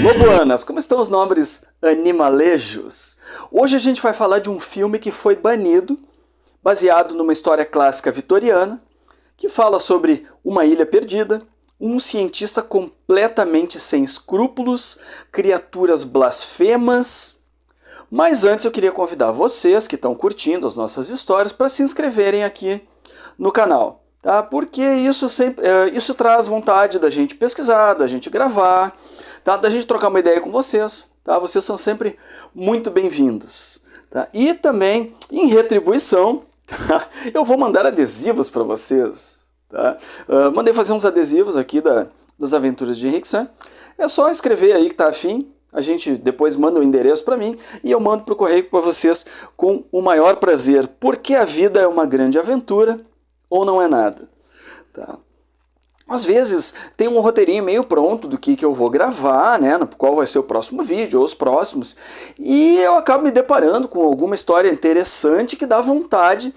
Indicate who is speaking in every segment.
Speaker 1: Lobuanas, como estão os nobres animalejos? Hoje a gente vai falar de um filme que foi banido, baseado numa história clássica vitoriana, que fala sobre uma ilha perdida, um cientista completamente sem escrúpulos, criaturas blasfemas. Mas antes eu queria convidar vocês que estão curtindo as nossas histórias para se inscreverem aqui no canal, tá? Porque isso traz vontade da gente pesquisar, da gente gravar, tá? Da gente trocar uma ideia com vocês, tá? Vocês são sempre muito bem-vindos, tá? E também, em retribuição, tá? Eu vou mandar adesivos para vocês, tá? Mandei fazer uns adesivos aqui das Aventuras de Henrique San. É só escrever aí que tá afim. A gente depois manda o endereço para mim e eu mando para o correio para vocês com o maior prazer. Porque a vida é uma grande aventura ou não é nada, tá? Às vezes tem um roteirinho meio pronto do que eu vou gravar, né, qual vai ser o próximo vídeo ou os próximos, e eu acabo me deparando com alguma história interessante que dá vontade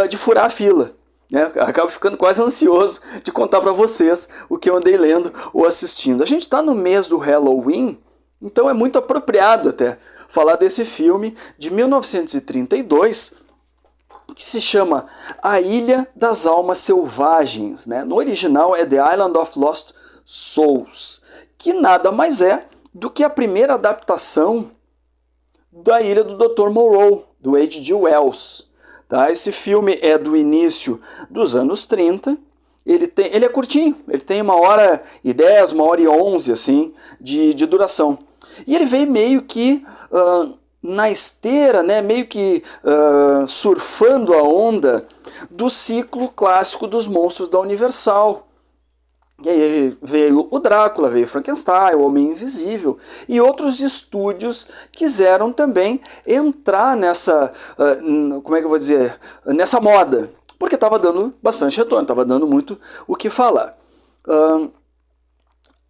Speaker 1: de furar a fila, né? Acabo ficando quase ansioso de contar para vocês o que eu andei lendo ou assistindo. A gente está no mês do Halloween, então é muito apropriado até falar desse filme de 1932, que se chama A Ilha das Almas Selvagens, né? No original é The Island of Lost Souls, que nada mais é do que a primeira adaptação da Ilha do Dr. Moreau, do H.G. Wells. Tá? Esse filme é do início dos anos 30, ele é curtinho, ele tem 1h10, 1h11 assim, de duração. E ele veio meio que na esteira, né, meio que surfando a onda do ciclo clássico dos monstros da Universal. E aí veio o Drácula, veio Frankenstein, o Homem Invisível, e outros estúdios quiseram também entrar nessa, como é que eu vou dizer, nessa moda, porque estava dando bastante retorno, estava dando muito o que falar.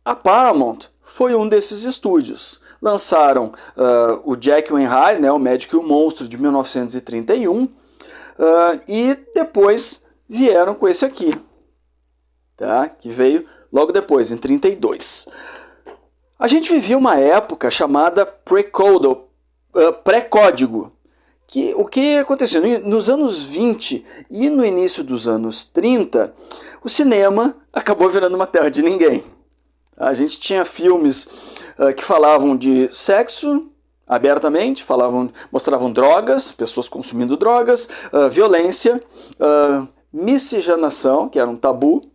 Speaker 1: A Paramount foi um desses estúdios. Lançaram o Jekyll and Hyde, né, o Médico e o Monstro, de 1931, e depois vieram com esse aqui, tá? Que veio logo depois, em 32. A gente vivia uma época chamada pré-código. O que aconteceu? Nos anos 20 e no início dos anos 30, o cinema acabou virando uma terra de ninguém. A gente tinha filmes que falavam de sexo abertamente, mostravam drogas, pessoas consumindo drogas, violência, miscigenação, que era um tabu,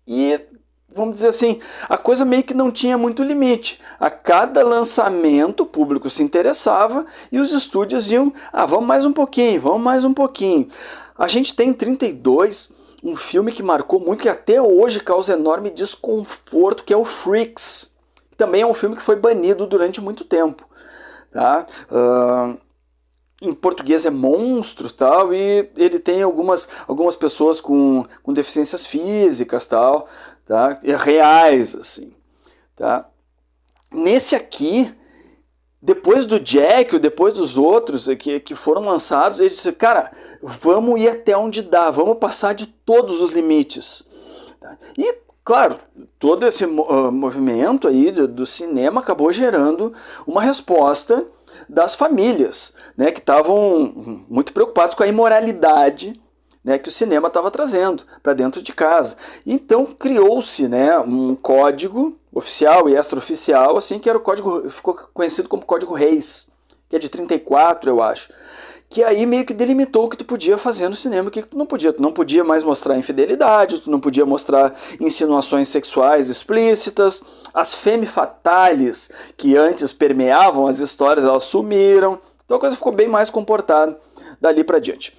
Speaker 1: e, vamos dizer assim, a coisa meio que não tinha muito limite. A cada lançamento o público se interessava e os estúdios iam, vamos mais um pouquinho, vamos mais um pouquinho. A gente tem em 32 um filme que marcou muito, que até hoje causa enorme desconforto, que é o Freaks. Que também é um filme que foi banido durante muito tempo. Tá? Em português é Monstros, tal, e ele tem algumas pessoas com deficiências físicas, tal, tá? Reais, assim. Tá? Nesse aqui, depois do Jack, depois dos outros que foram lançados, ele disse, cara, vamos ir até onde dá, vamos passar de todos os limites. Tá? E, claro, todo esse movimento aí do cinema acabou gerando uma resposta das famílias, né, que estavam muito preocupados com a imoralidade, né, que o cinema estava trazendo para dentro de casa. Então criou-se, né, um código oficial e extraoficial, assim, que era o código, ficou conhecido como Código Reis, que é de 34, eu acho, que aí meio que delimitou o que tu podia fazer no cinema, o que tu não podia. Tu não podia mais mostrar infidelidade, tu não podia mostrar insinuações sexuais explícitas, as femme fatales, que antes permeavam as histórias, elas sumiram, então a coisa ficou bem mais comportada dali para diante.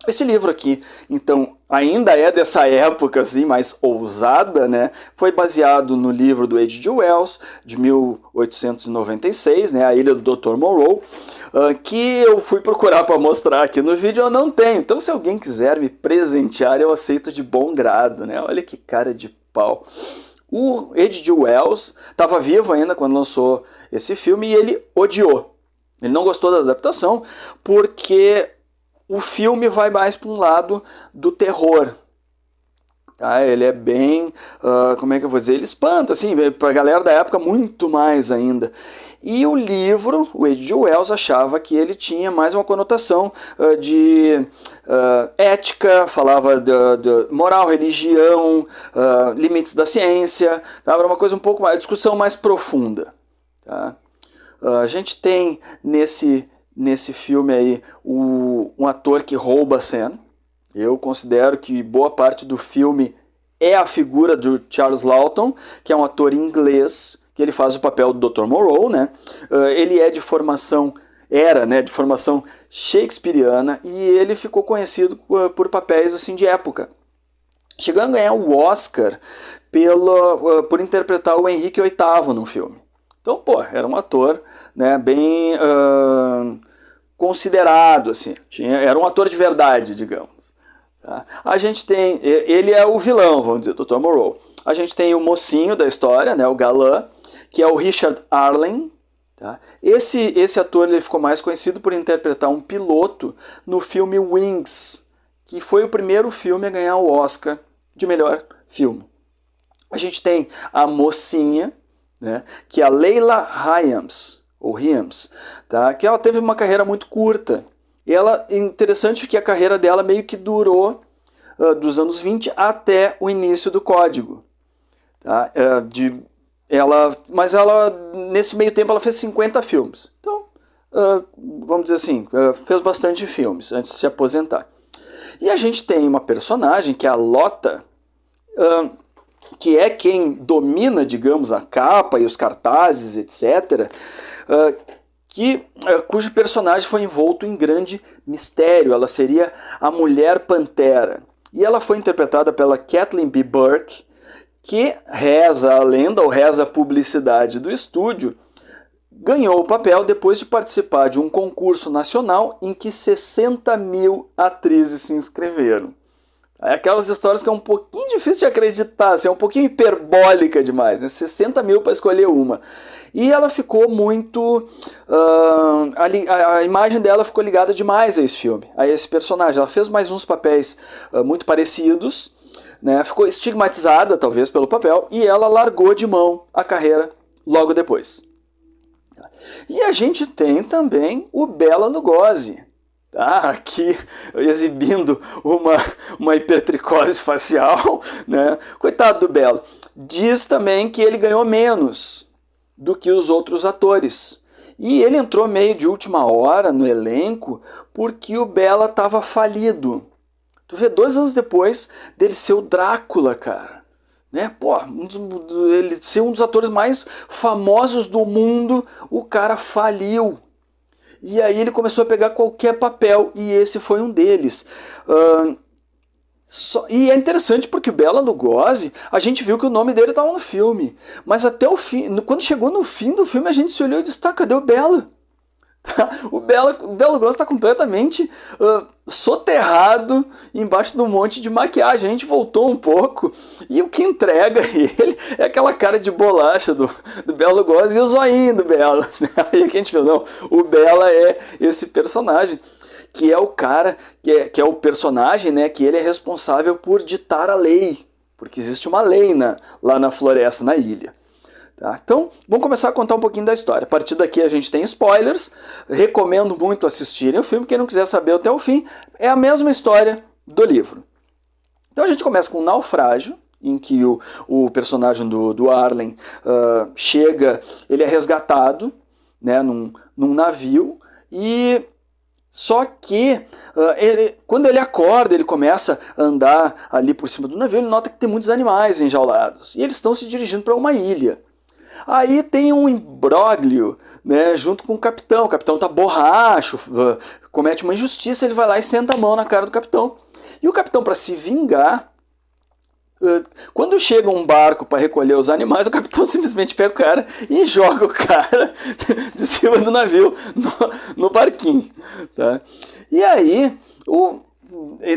Speaker 1: Esse livro aqui, então, ainda é dessa época assim, mais ousada, né? Foi baseado no livro do H.G. Wells, de 1896, né? A Ilha do Dr. Moreau, que eu fui procurar para mostrar aqui no vídeo, eu não tenho. Então, se alguém quiser me presentear, eu aceito de bom grado, né? Olha que cara de pau. O H.G. Wells estava vivo ainda quando lançou esse filme e ele odiou. Ele não gostou da adaptação porque o filme vai mais para um lado do terror. Tá? Ele é bem, como é que eu vou dizer? Ele espanta, assim, pra galera da época muito mais ainda. E o livro, o H.G. Wells achava que ele tinha mais uma conotação de ética, falava de moral, religião, limites da ciência, tá? Era uma coisa um pouco mais, discussão mais profunda. Tá? A gente tem nesse filme aí um ator que rouba a cena. Eu considero que boa parte do filme é a figura do Charles Laughton, que é um ator inglês, que ele faz o papel do Dr. Moreau, né? Ele é de formação, de formação shakespeariana, e ele ficou conhecido por papéis assim de época. Chegando a ganhar o Oscar por interpretar o Henrique VIII no filme. Então, pô, era um ator, né, bem considerado, assim. Era um ator de verdade, digamos. Tá? A gente tem, ele é o vilão, vamos dizer, Dr. Moreau. A gente tem o mocinho da história, né, o galã, que é o Richard Arlen. Tá? Esse ator ele ficou mais conhecido por interpretar um piloto no filme Wings, que foi o primeiro filme a ganhar o Oscar de melhor filme. A gente tem a mocinha, né, que é a Leila Hyams, ou Hyams, tá? Que ela teve uma carreira muito curta. E interessante que a carreira dela meio que durou dos anos 20 até o início do Código. Tá? Mas nesse meio tempo, ela fez 50 filmes. Então, vamos dizer assim, fez bastante filmes antes de se aposentar. E a gente tem uma personagem, que é a Lota, que é quem domina, digamos, a capa e os cartazes, etc., cujo personagem foi envolto em grande mistério. Ela seria a Mulher Pantera. E ela foi interpretada pela Kathleen B. Burke, que reza a lenda, ou reza a publicidade do estúdio, ganhou o papel depois de participar de um concurso nacional em que 60 mil atrizes se inscreveram. É aquelas histórias que é um pouquinho difícil de acreditar, assim, é um pouquinho hiperbólica demais, né? 60 mil para escolher uma. E ela ficou muito... a imagem dela ficou ligada demais a esse filme, a esse personagem. Ela fez mais uns papéis muito parecidos, né? Ficou estigmatizada, talvez, pelo papel, e ela largou de mão a carreira logo depois. E a gente tem também o Bela Lugosi, tá? Aqui exibindo uma hipertricose facial, né? Coitado do Bela. Diz também que ele ganhou menos do que os outros atores. E ele entrou meio de última hora no elenco porque o Bela estava falido. Tu vê, 2 anos depois dele ser o Drácula, cara. Né? Pô, ele ser um dos atores mais famosos do mundo, o cara faliu. E aí ele começou a pegar qualquer papel, e esse foi um deles. E é interessante porque o Bela Lugosi, a gente viu que o nome dele estava no filme. Mas até o fim, quando chegou no fim do filme, a gente se olhou e disse, tá, cadê o Bela? O Bela Lugosi está completamente soterrado embaixo de um monte de maquiagem. A gente voltou um pouco e o que entrega ele é aquela cara de bolacha do Bela Lugosi e o zoinho do Bela. Aí que a gente viu, não, o Bela é esse personagem, que é o cara, que é o personagem, né, que ele é responsável por ditar a lei, porque existe uma lei lá na floresta, na ilha. Tá? Então, vamos começar a contar um pouquinho da história. A partir daqui a gente tem spoilers, recomendo muito assistirem o filme, quem não quiser saber até o fim, é a mesma história do livro. Então a gente começa com um naufrágio, em que o personagem do Arlen chega, ele é resgatado, né, num navio, e só que quando ele acorda, ele começa a andar ali por cima do navio, ele nota que tem muitos animais enjaulados, e eles estão se dirigindo para uma ilha. Aí tem um imbróglio, né, junto com o capitão tá borracho, comete uma injustiça, ele vai lá e senta a mão na cara do capitão. E o capitão, para se vingar, quando chega um barco para recolher os animais, o capitão simplesmente pega o cara e joga o cara de cima do navio no barquinho. Tá? E aí,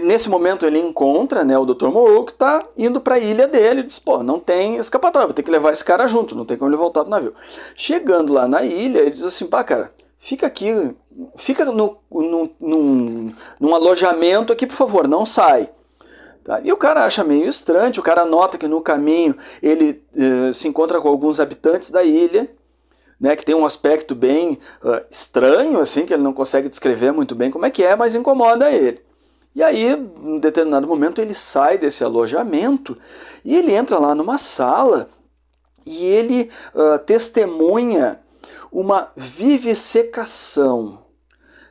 Speaker 1: nesse momento ele encontra, né, o Dr. Moreau, que está indo para a ilha dele, e diz, pô, não tem escapatória, vou ter que levar esse cara junto, não tem como ele voltar do navio. Chegando lá na ilha, ele diz assim, pá, cara, fica aqui, fica num alojamento aqui, por favor, não sai. Tá? E o cara acha meio estranho, o cara nota que no caminho ele se encontra com alguns habitantes da ilha, né, que tem um aspecto bem estranho, assim, que ele não consegue descrever muito bem como é que é, mas incomoda ele. E aí, em determinado momento, ele sai desse alojamento e ele entra lá numa sala e ele testemunha uma vivisecação.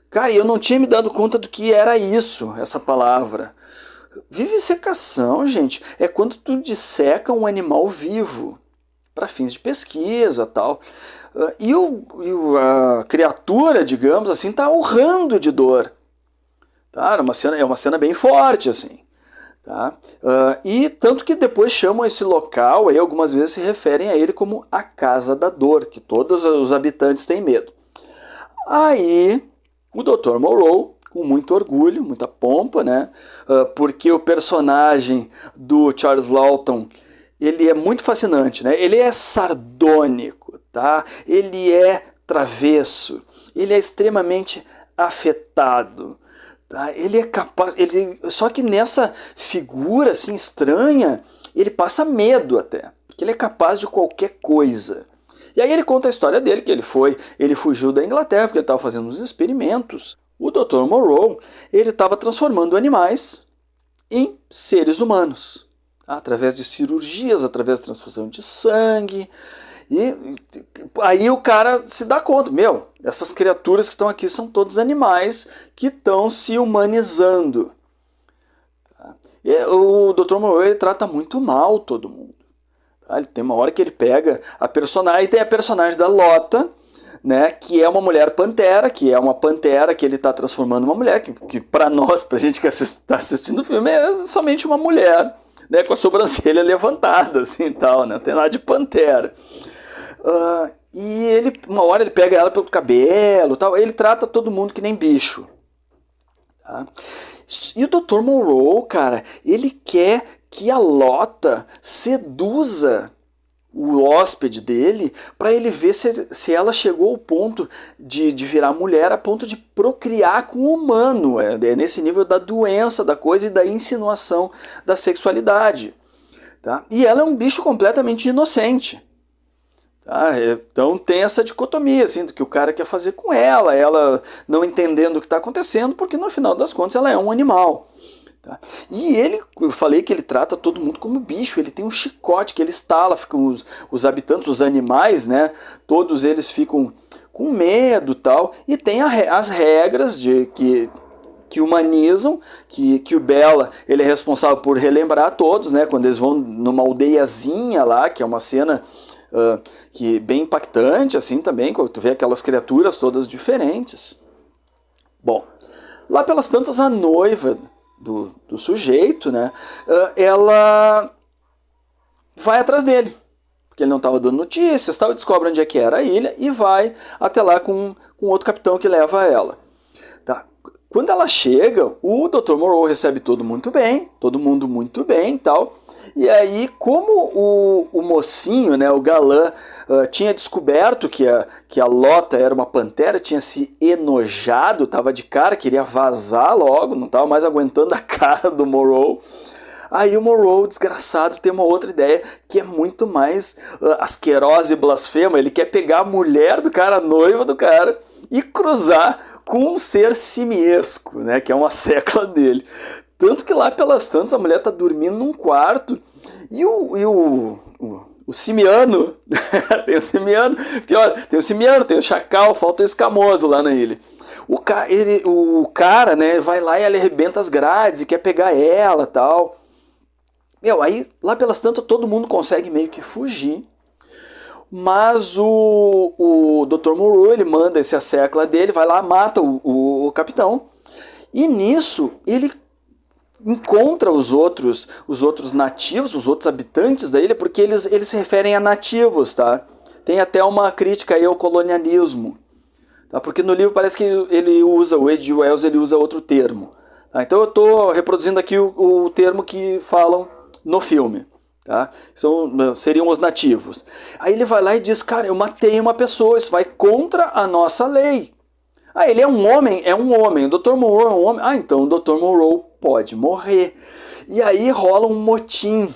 Speaker 1: Cara, eu não tinha me dado conta do que era isso, essa palavra. Vivisecação, gente, é quando tu disseca um animal vivo para fins de pesquisa, tal. E a criatura, digamos assim, está urrando de dor. Tá? É uma cena bem forte, assim. Tá? E tanto que depois chamam esse local, aí algumas vezes se referem a ele como a Casa da Dor, que todos os habitantes têm medo. Aí o Dr. Moreau, com muito orgulho, muita pompa, né? Porque o personagem do Charles Laughton, ele é muito fascinante, né? Ele é sardônico, tá? Ele é travesso, ele é extremamente afetado. Tá? Ele é capaz, só que nessa figura assim estranha, ele passa medo até, porque ele é capaz de qualquer coisa. E aí ele conta a história dele, que ele fugiu da Inglaterra porque ele estava fazendo uns experimentos. O Dr. Moreau, ele estava transformando animais em seres humanos, tá? Através de cirurgias, através de transfusão de sangue. E aí o cara se dá conta, essas criaturas que estão aqui são todos animais que estão se humanizando. Tá? E o Dr. Moreau, ele trata muito mal todo mundo. Tá? Ele tem uma hora que ele pega a personagem, e tem a personagem da Lota, né, que é uma mulher pantera, que é uma pantera que ele está transformando numa mulher, que para nós, pra gente que está assistindo o filme, é somente uma mulher, né, com a sobrancelha levantada, assim, tal, né, não tem nada de pantera. E ele, uma hora ele pega ela pelo cabelo, tal, ele trata todo mundo que nem bicho. Tá? E o Dr. Moreau, cara, ele quer que a Lota seduza o hóspede dele para ele ver se ela chegou ao ponto de virar mulher, a ponto de procriar com o humano. É nesse nível da doença da coisa e da insinuação da sexualidade. Tá? E ela é um bicho completamente inocente. Tá? Então tem essa dicotomia assim, do que o cara quer fazer com ela não entendendo o que está acontecendo, porque no final das contas ela é um animal. Tá? E eu falei que ele trata todo mundo como bicho, ele tem um chicote que ele estala, ficam os habitantes, os animais, né? Todos eles ficam com medo, tal, e tem as regras que humanizam, que o Bela ele é responsável por relembrar todos, né? Quando eles vão numa aldeiazinha lá, que é uma cena que bem impactante assim também, quando tu vê aquelas criaturas todas diferentes. Bom, lá pelas tantas a noiva do sujeito, né, ela vai atrás dele, porque ele não estava dando notícias, tal, descobre onde é que era a ilha e vai até lá com outro capitão que leva ela. Tá? Quando ela chega, o Dr. Moreau recebe todo mundo muito bem, tal. E aí, como o mocinho, né, o galã, tinha descoberto que a Lota era uma pantera, tinha se enojado, estava de cara, queria vazar logo, não estava mais aguentando a cara do Moreau. Aí o Moreau, desgraçado, tem uma outra ideia que é muito mais asquerosa e blasfema. Ele quer pegar a mulher do cara, a noiva do cara, e cruzar com um ser simiesco, né, que é uma secla dele. Tanto que lá pelas tantas a mulher está dormindo num quarto e o simiano, tem o simiano, pior, tem o simiano, tem o chacal, falta o escamoso lá na ilha. O cara, né, vai lá e ele arrebenta as grades e quer pegar ela, tal. Aí lá pelas tantas todo mundo consegue meio que fugir. Mas o Dr. Moreau, ele manda esse secla dele, vai lá, mata o capitão. E nisso ele encontra os outros nativos, os outros habitantes da ilha, porque eles se referem a nativos, tá? Tem até uma crítica aí ao colonialismo, tá? Porque no livro parece que ele usa, o H.G. Wells, ele usa outro termo. Tá? Então eu estou reproduzindo aqui o termo que falam no filme. Tá? Seriam os nativos. Aí ele vai lá e diz, cara, eu matei uma pessoa, isso vai contra a nossa lei. Ele é um homem, o Dr. Moreau é um homem. Então o Dr. Moreau pode morrer. E aí rola um motim.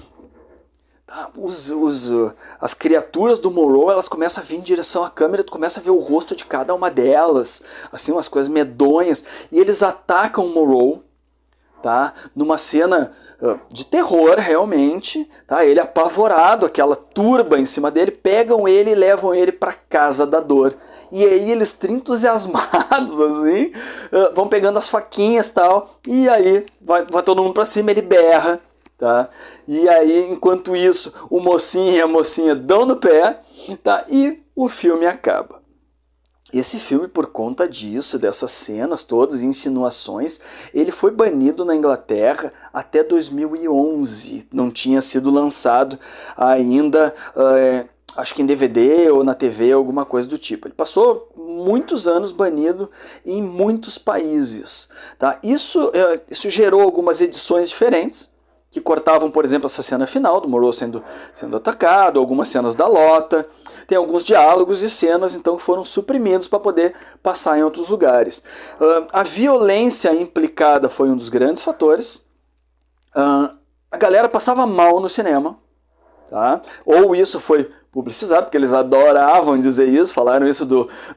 Speaker 1: Tá? As criaturas do Monroe, elas começam a vir em direção à câmera, tu começa a ver o rosto de cada uma delas, assim, umas coisas medonhas, e eles atacam o Monroe, tá? Numa cena de terror, realmente, tá? Ele apavorado, aquela turba em cima dele, pegam ele e levam ele para casa da dor. E aí eles entusiasmados, assim, vão pegando as faquinhas e tal, e aí vai todo mundo para cima, ele berra, tá? E aí, enquanto isso, o mocinho e a mocinha dão no pé, tá? E o filme acaba. Esse filme, por conta disso, dessas cenas todas, insinuações, ele foi banido na Inglaterra até 2011. Não tinha sido lançado ainda, acho que em DVD ou na TV, alguma coisa do tipo. Ele passou muitos anos banido em muitos países. Tá? Isso gerou algumas edições diferentes, que cortavam, por exemplo, essa cena final do Monroe sendo atacado, algumas cenas da Lota. Tem alguns diálogos e cenas, então, que foram suprimidos para poder passar em outros lugares. A violência implicada foi um dos grandes fatores. A galera passava mal no cinema. Tá? Ou isso foi publicizado, porque eles adoravam dizer isso, falaram isso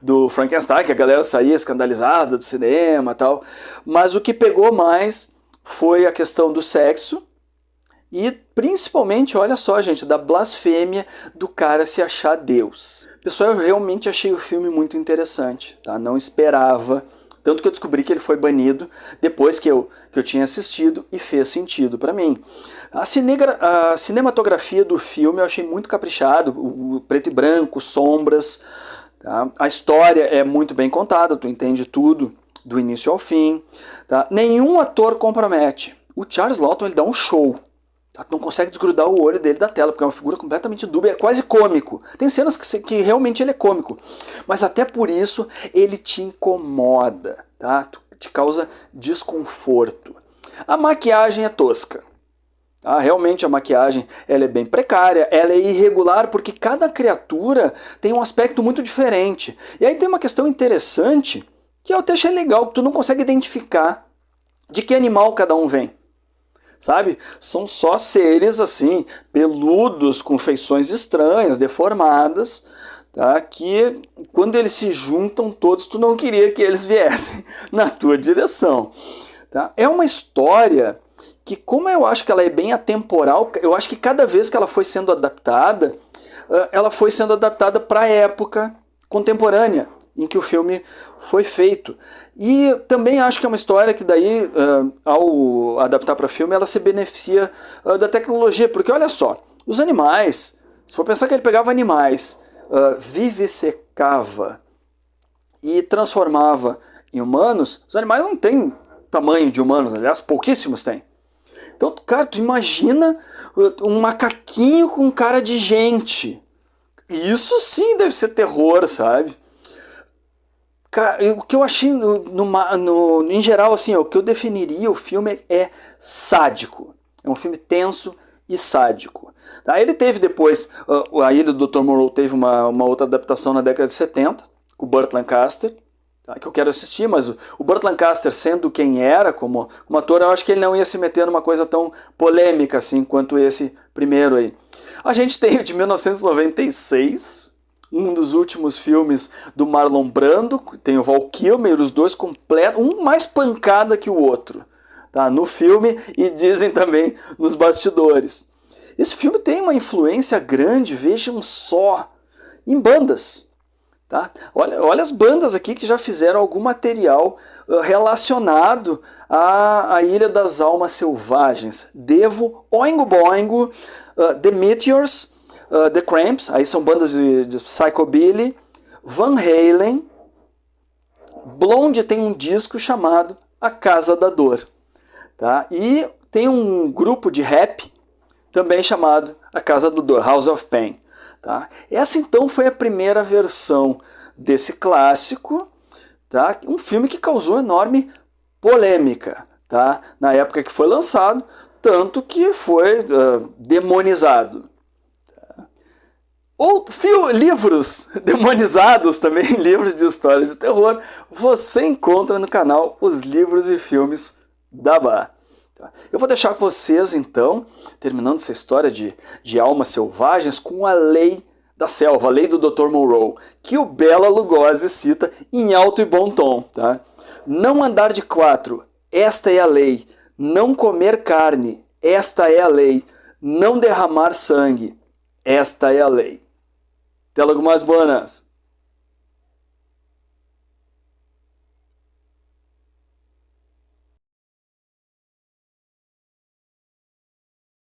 Speaker 1: do Frankenstein, que a galera saía escandalizada do cinema e tal. Mas o que pegou mais foi a questão do sexo, e principalmente, olha só, gente, da blasfêmia do cara se achar Deus. Pessoal, eu realmente achei o filme muito interessante, tá? Não esperava, tanto que eu descobri que ele foi banido depois que eu tinha assistido e fez sentido para mim. A cinematografia do filme eu achei muito caprichado, o preto e branco, sombras, tá? A história é muito bem contada, tu entende tudo do início ao fim, tá? Nenhum ator compromete. O Charles Laughton, ele dá um show. Tu não consegue desgrudar o olho dele da tela, porque é uma figura completamente dúbia, é quase cômico. Tem cenas que realmente ele é cômico, mas até por isso ele te incomoda, tá? Te causa desconforto. A maquiagem é tosca. Tá? Realmente a maquiagem ela é bem precária, ela é irregular, porque cada criatura tem um aspecto muito diferente. E aí tem uma questão interessante, que eu até achei legal, que tu não consegue identificar de que animal cada um vem. Sabe? São só seres assim, peludos, com feições estranhas, deformadas, tá? Que quando eles se juntam todos, tu não queria que eles viessem na tua direção. Tá? É uma história que, como eu acho que ela é bem atemporal, eu acho que cada vez que ela foi sendo adaptada para a época contemporânea em que o filme foi feito. E também acho que é uma história que daí, ao adaptar para filme, ela se beneficia da tecnologia, porque olha só, os animais, se for pensar que ele pegava animais, vivissecava e transformava em humanos, os animais não têm tamanho de humanos, aliás, pouquíssimos têm. Então, cara, tu imagina um macaquinho com cara de gente. Isso sim deve ser terror, sabe? Cara, o que eu achei, em geral, assim, o que eu definiria o filme é sádico. É um filme tenso e sádico. Tá? Ele teve depois, a Ilha do Dr. Monroe teve uma outra adaptação na década de 70, com o Burt Lancaster, tá? Que eu quero assistir, mas o Burt Lancaster, sendo quem era como ator, eu acho que ele não ia se meter numa coisa tão polêmica assim quanto esse primeiro aí. A gente tem o de 1996... um dos últimos filmes do Marlon Brando, tem o Val Kilmer, os dois completos, um mais pancada que o outro, tá? No filme e dizem também nos bastidores. Esse filme tem uma influência grande, vejam só, em bandas. Tá? Olha as bandas aqui que já fizeram algum material relacionado à Ilha das Almas Selvagens. Devo, Oingo Boingo, The Meteors, The Cramps, aí são bandas de psychobilly, Van Halen, Blonde tem um disco chamado A Casa da Dor, tá? E tem um grupo de rap também chamado A Casa da Dor, House of Pain, tá? Essa então foi a primeira versão desse clássico, tá? Um filme que causou enorme polêmica, tá? Na época que foi lançado, tanto que foi demonizado. Ou livros demonizados também, livros de histórias de terror, você encontra no canal Os Livros e Filmes da Bá. Tá? Eu vou deixar vocês, então, terminando essa história de almas selvagens, com a lei da selva, a lei do Dr. Monroe, que o Bela Lugosi cita em alto e bom tom. Tá? Não andar de quatro, esta é a lei. Não comer carne, esta é a lei. Não derramar sangue, esta é a lei. Até logo mais, buenas!